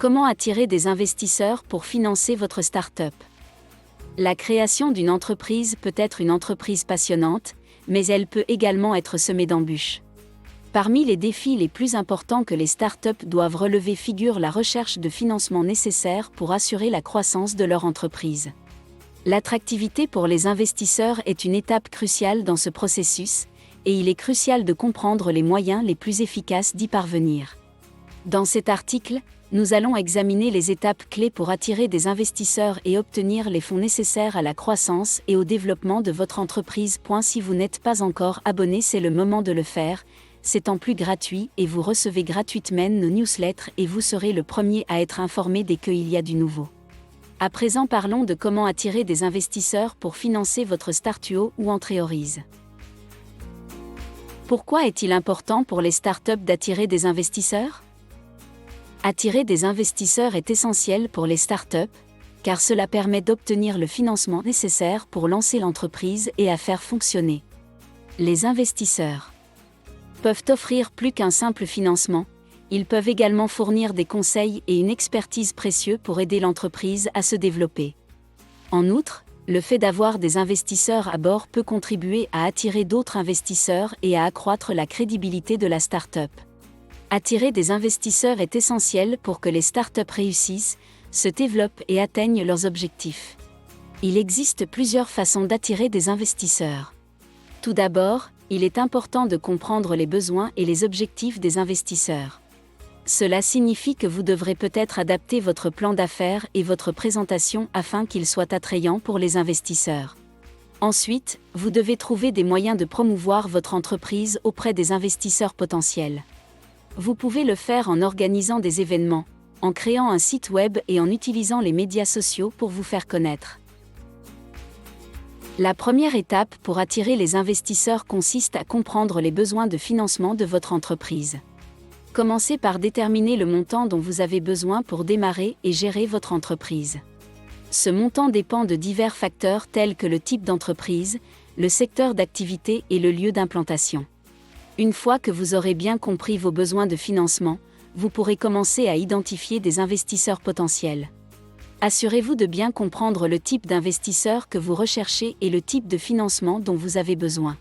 Comment attirer des investisseurs pour financer votre start-up? La création d'une entreprise peut être une entreprise passionnante, mais elle peut également être semée d'embûches. Parmi les défis les plus importants que les start-up doivent relever figure la recherche de financement nécessaire pour assurer la croissance de leur entreprise. L'attractivité pour les investisseurs est une étape cruciale dans ce processus, et il est crucial de comprendre les moyens les plus efficaces d'y parvenir. Dans cet article, nous allons examiner les étapes clés pour attirer des investisseurs et obtenir les fonds nécessaires à la croissance et au développement de votre entreprise. Si vous n'êtes pas encore abonné, c'est le moment de le faire, c'est en plus gratuit et vous recevez gratuitement nos newsletters et vous serez le premier à être informé dès qu'il y a du nouveau. À présent, parlons de comment attirer des investisseurs pour financer votre start-up ou entreprise. Pourquoi est-il important pour les startups d'attirer des investisseurs? Attirer des investisseurs est essentiel pour les startups, car cela permet d'obtenir le financement nécessaire pour lancer l'entreprise et à faire fonctionner. Les investisseurs peuvent offrir plus qu'un simple financement, ils peuvent également fournir des conseils et une expertise précieux pour aider l'entreprise à se développer. En outre, le fait d'avoir des investisseurs à bord peut contribuer à attirer d'autres investisseurs et à accroître la crédibilité de la start-up. Attirer des investisseurs est essentiel pour que les startups réussissent, se développent et atteignent leurs objectifs. Il existe plusieurs façons d'attirer des investisseurs. Tout d'abord, il est important de comprendre les besoins et les objectifs des investisseurs. Cela signifie que vous devrez peut-être adapter votre plan d'affaires et votre présentation afin qu'ils soient attrayants pour les investisseurs. Ensuite, vous devez trouver des moyens de promouvoir votre entreprise auprès des investisseurs potentiels. Vous pouvez le faire en organisant des événements, en créant un site web et en utilisant les médias sociaux pour vous faire connaître. La première étape pour attirer les investisseurs consiste à comprendre les besoins de financement de votre entreprise. Commencez par déterminer le montant dont vous avez besoin pour démarrer et gérer votre entreprise. Ce montant dépend de divers facteurs tels que le type d'entreprise, le secteur d'activité et le lieu d'implantation. Une fois que vous aurez bien compris vos besoins de financement, vous pourrez commencer à identifier des investisseurs potentiels. Assurez-vous de bien comprendre le type d'investisseur que vous recherchez et le type de financement dont vous avez besoin.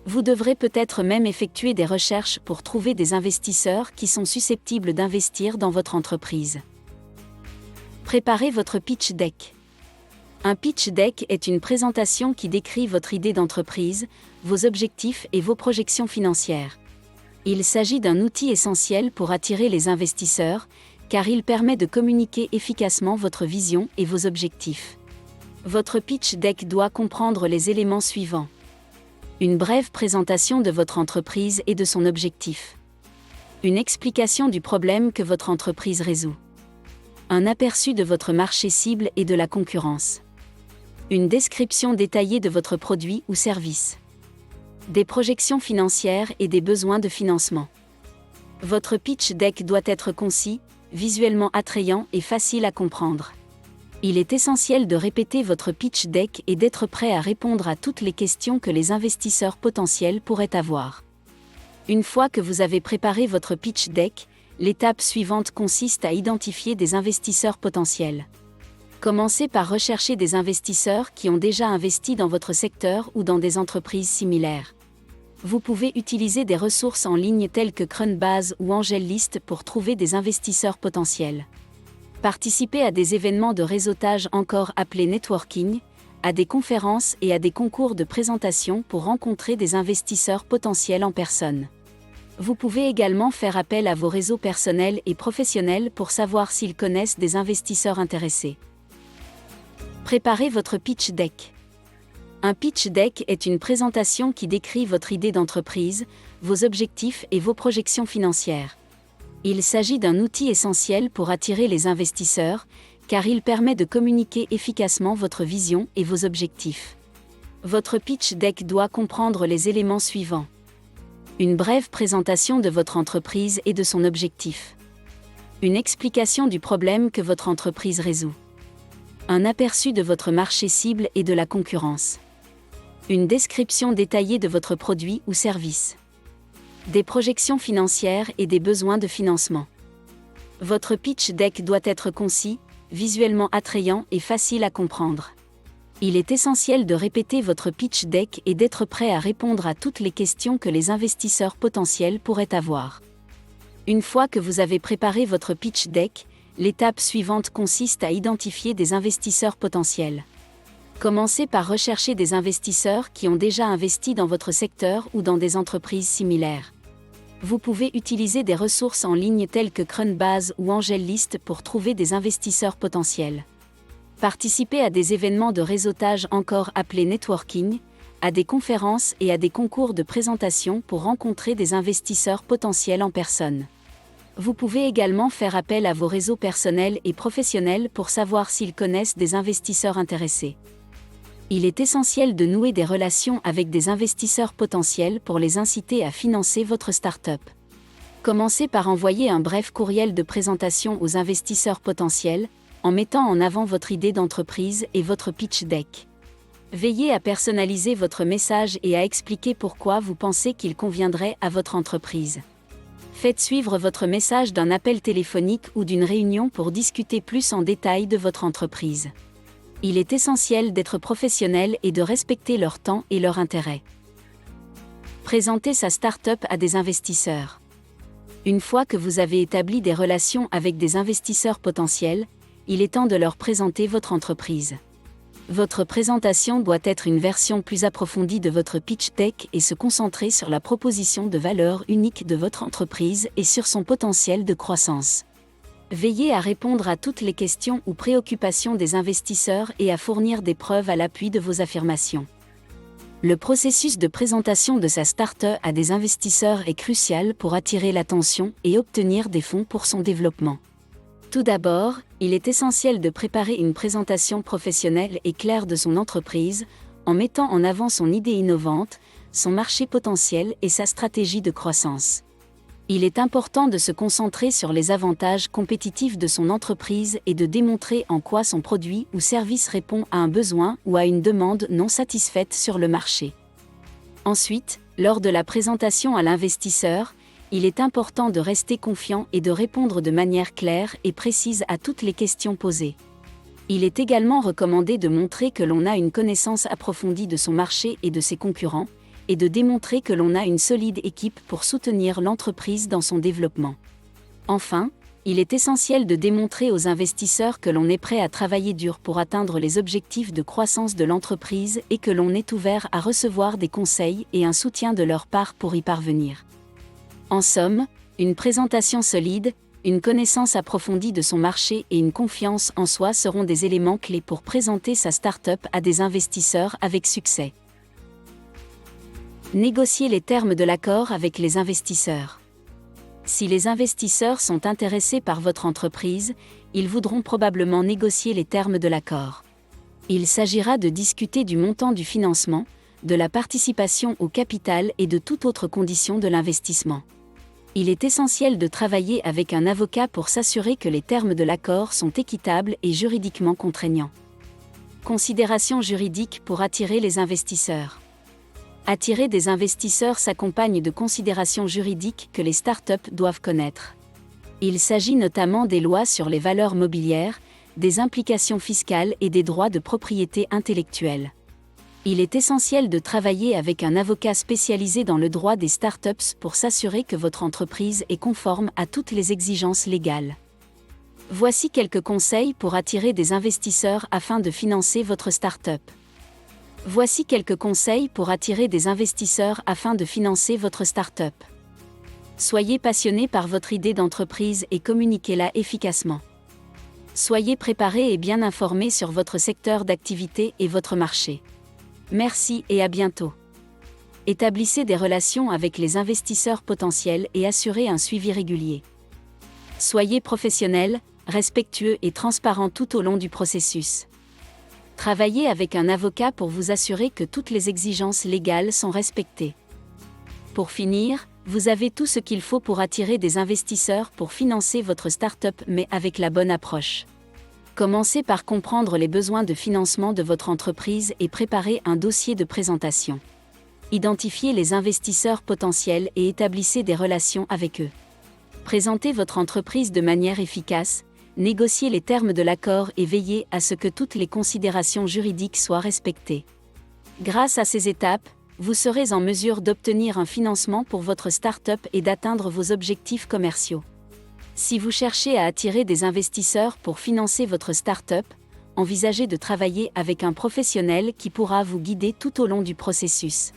Vous devrez peut-être même effectuer des recherches pour trouver des investisseurs qui sont susceptibles d'investir dans votre entreprise. Préparez votre pitch deck. Un pitch deck est une présentation qui décrit votre idée d'entreprise, vos objectifs et vos projections financières. Il s'agit d'un outil essentiel pour attirer les investisseurs, car il permet de communiquer efficacement votre vision et vos objectifs. Votre pitch deck doit comprendre les éléments suivants. Une brève présentation de votre entreprise et de son objectif. Une explication du problème que votre entreprise résout. Un aperçu de votre marché cible et de la concurrence. Une description détaillée de votre produit ou service. Des projections financières et des besoins de financement. Votre pitch deck doit être concis, visuellement attrayant et facile à comprendre. Il est essentiel de répéter votre pitch deck et d'être prêt à répondre à toutes les questions que les investisseurs potentiels pourraient avoir. Une fois que vous avez préparé votre pitch deck, l'étape suivante consiste à identifier des investisseurs potentiels. Commencez par rechercher des investisseurs qui ont déjà investi dans votre secteur ou dans des entreprises similaires. Vous pouvez utiliser des ressources en ligne telles que Crunchbase ou AngelList pour trouver des investisseurs potentiels. Participez à des événements de réseautage encore appelés networking, à des conférences et à des concours de présentation pour rencontrer des investisseurs potentiels en personne. Vous pouvez également faire appel à vos réseaux personnels et professionnels pour savoir s'ils connaissent des investisseurs intéressés. Préparez votre pitch deck. Un pitch deck est une présentation qui décrit votre idée d'entreprise, vos objectifs et vos projections financières. Il s'agit d'un outil essentiel pour attirer les investisseurs, car il permet de communiquer efficacement votre vision et vos objectifs. Votre pitch deck doit comprendre les éléments suivants. Une brève présentation de votre entreprise et de son objectif. Une explication du problème que votre entreprise résout. Un aperçu de votre marché cible et de la concurrence. Une description détaillée de votre produit ou service. Des projections financières et des besoins de financement. Votre pitch deck doit être concis, visuellement attrayant et facile à comprendre. Il est essentiel de répéter votre pitch deck et d'être prêt à répondre à toutes les questions que les investisseurs potentiels pourraient avoir. Une fois que vous avez préparé votre pitch deck, l'étape suivante consiste à identifier des investisseurs potentiels. Commencez par rechercher des investisseurs qui ont déjà investi dans votre secteur ou dans des entreprises similaires. Vous pouvez utiliser des ressources en ligne telles que Crunchbase ou AngelList pour trouver des investisseurs potentiels. Participez à des événements de réseautage encore appelés networking, à des conférences et à des concours de présentation pour rencontrer des investisseurs potentiels en personne. Vous pouvez également faire appel à vos réseaux personnels et professionnels pour savoir s'ils connaissent des investisseurs intéressés. Il est essentiel de nouer des relations avec des investisseurs potentiels pour les inciter à financer votre start-up. Commencez par envoyer un bref courriel de présentation aux investisseurs potentiels, en mettant en avant votre idée d'entreprise et votre pitch deck. Veillez à personnaliser votre message et à expliquer pourquoi vous pensez qu'il conviendrait à votre entreprise. Faites suivre votre message d'un appel téléphonique ou d'une réunion pour discuter plus en détail de votre entreprise. Il est essentiel d'être professionnel et de respecter leur temps et leur intérêt. Présenter sa start-up à des investisseurs. Une fois que vous avez établi des relations avec des investisseurs potentiels, il est temps de leur présenter votre entreprise. Votre présentation doit être une version plus approfondie de votre pitch deck et se concentrer sur la proposition de valeur unique de votre entreprise et sur son potentiel de croissance. Veillez à répondre à toutes les questions ou préoccupations des investisseurs et à fournir des preuves à l'appui de vos affirmations. Le processus de présentation de sa start-up à des investisseurs est crucial pour attirer l'attention et obtenir des fonds pour son développement. Tout d'abord, il est essentiel de préparer une présentation professionnelle et claire de son entreprise, en mettant en avant son idée innovante, son marché potentiel et sa stratégie de croissance. Il est important de se concentrer sur les avantages compétitifs de son entreprise et de démontrer en quoi son produit ou service répond à un besoin ou à une demande non satisfaite sur le marché. Ensuite, lors de la présentation à l'investisseur, il est important de rester confiant et de répondre de manière claire et précise à toutes les questions posées. Il est également recommandé de montrer que l'on a une connaissance approfondie de son marché et de ses concurrents, et de démontrer que l'on a une solide équipe pour soutenir l'entreprise dans son développement. Enfin, il est essentiel de démontrer aux investisseurs que l'on est prêt à travailler dur pour atteindre les objectifs de croissance de l'entreprise et que l'on est ouvert à recevoir des conseils et un soutien de leur part pour y parvenir. En somme, une présentation solide, une connaissance approfondie de son marché et une confiance en soi seront des éléments clés pour présenter sa start-up à des investisseurs avec succès. Négocier les termes de l'accord avec les investisseurs. Si les investisseurs sont intéressés par votre entreprise, ils voudront probablement négocier les termes de l'accord. Il s'agira de discuter du montant du financement, de la participation au capital et de toute autre condition de l'investissement. Il est essentiel de travailler avec un avocat pour s'assurer que les termes de l'accord sont équitables et juridiquement contraignants. Considérations juridiques pour attirer les investisseurs. Attirer des investisseurs s'accompagne de considérations juridiques que les startups doivent connaître. Il s'agit notamment des lois sur les valeurs mobilières, des implications fiscales et des droits de propriété intellectuelle. Il est essentiel de travailler avec un avocat spécialisé dans le droit des startups pour s'assurer que votre entreprise est conforme à toutes les exigences légales. Voici quelques conseils pour attirer des investisseurs afin de financer votre startup. Voici quelques conseils pour attirer des investisseurs afin de financer votre start-up. Soyez passionné par votre idée d'entreprise et communiquez-la efficacement. Soyez préparé et bien informé sur votre secteur d'activité et votre marché. Merci et à bientôt. Établissez des relations avec les investisseurs potentiels et assurez un suivi régulier. Soyez professionnel, respectueux et transparent tout au long du processus. Travaillez avec un avocat pour vous assurer que toutes les exigences légales sont respectées. Pour finir, vous avez tout ce qu'il faut pour attirer des investisseurs pour financer votre start-up mais avec la bonne approche. Commencez par comprendre les besoins de financement de votre entreprise et préparez un dossier de présentation. Identifiez les investisseurs potentiels et établissez des relations avec eux. Présentez votre entreprise de manière efficace, négociez les termes de l'accord et veillez à ce que toutes les considérations juridiques soient respectées. Grâce à ces étapes, vous serez en mesure d'obtenir un financement pour votre start-up et d'atteindre vos objectifs commerciaux. Si vous cherchez à attirer des investisseurs pour financer votre start-up, envisagez de travailler avec un professionnel qui pourra vous guider tout au long du processus.